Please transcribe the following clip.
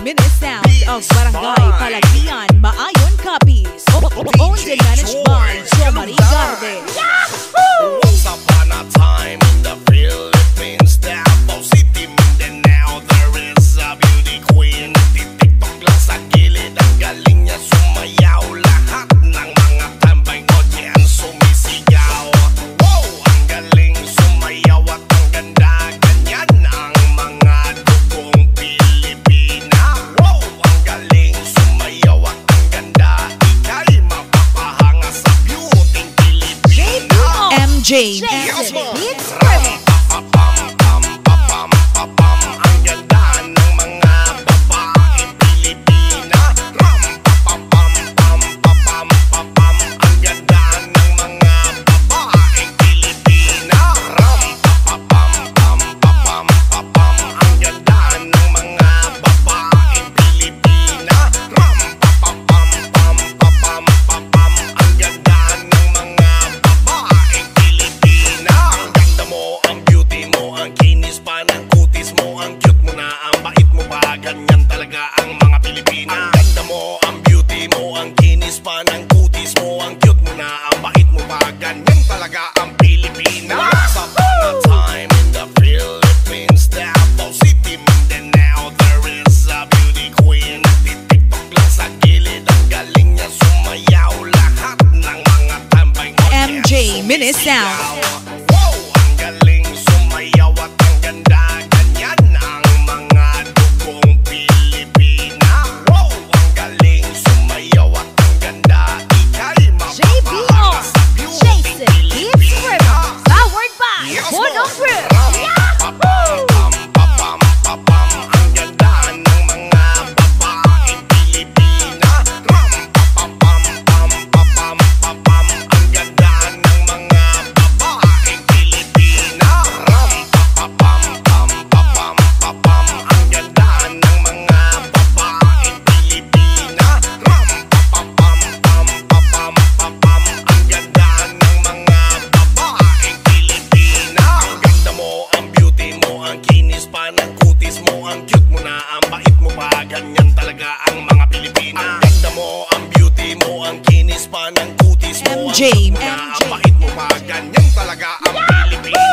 Mini sound of Barangay Palagian, Maayon Copies. Owned and managed by Jo Marie Garde. Once upon a time in the Philippines, Davao City, Mindanao, there is a beauty queen. Titiktok lang sa gilid, ang galing niya sumayaw. Lahat ng mga tambay audience sumisigaw. Wow, ang galing sumayaw at ang ganda. Ganyan ang mga dugong Pilipina. Wow, ang galing sumayaw at ang ganda. Ika'y mapapahanga sa beauty Pilipina. MJ Beats Scrimmage. Ang ganda ng mga babaeng Pilipina. Ang ganda ng mga babaeng Pilipina. Ang ganda ng mga babaeng Pilipina. Ang ganda ng mga babaeng Pilipina. Ang ganda mo, ang beauty mo, ang kinis pa ng kutis mo, ang cute mo na, ang bait mo pa, ganyan talaga ang mga Pilipina. Ang ganda mo, ang beauty mo, ang kinis pa ng kutis mo, ang cute mo na, ang bait mo pa, ganyan talaga ang Pilipina. Once upon a time in the Philippines, Davao City, Mindanao, there is a beauty queen. Titiktok lang sa gilid, ang galing niya sumayaw. Lahat ng mga tambay audience MJ Mini Sound. sumisigaw. Wow, ang galing sumayaw at ang ganda. Ganyan ang mga dugong Pilipina. Wow, ang galing sumayaw at ang ganda. Ika'y mapapahanga sa beauty Jason Beats Pilipina. Scrimmage. Powered by Yes, Bono ma'am. Group. Ang ganda ng mga babaeng Pilipina. Ang ganda ng mga babaeng Pilipina. Ang ganda ng mga babaeng Pilipina. Ang ganda ng mga babaeng Pilipina. Ang ganda mo, ang beauty mo, ang kinis pa ng kutis mo, ang cute mo na, ang bait mo pa, ganyan talaga ang mga Pilipina. Ang ganda mo, ang beauty mo, ang kinis pa ng kutis mo, ang MJ, cute mo na, ang bait mo pa, ganyan talaga ang Pilipina.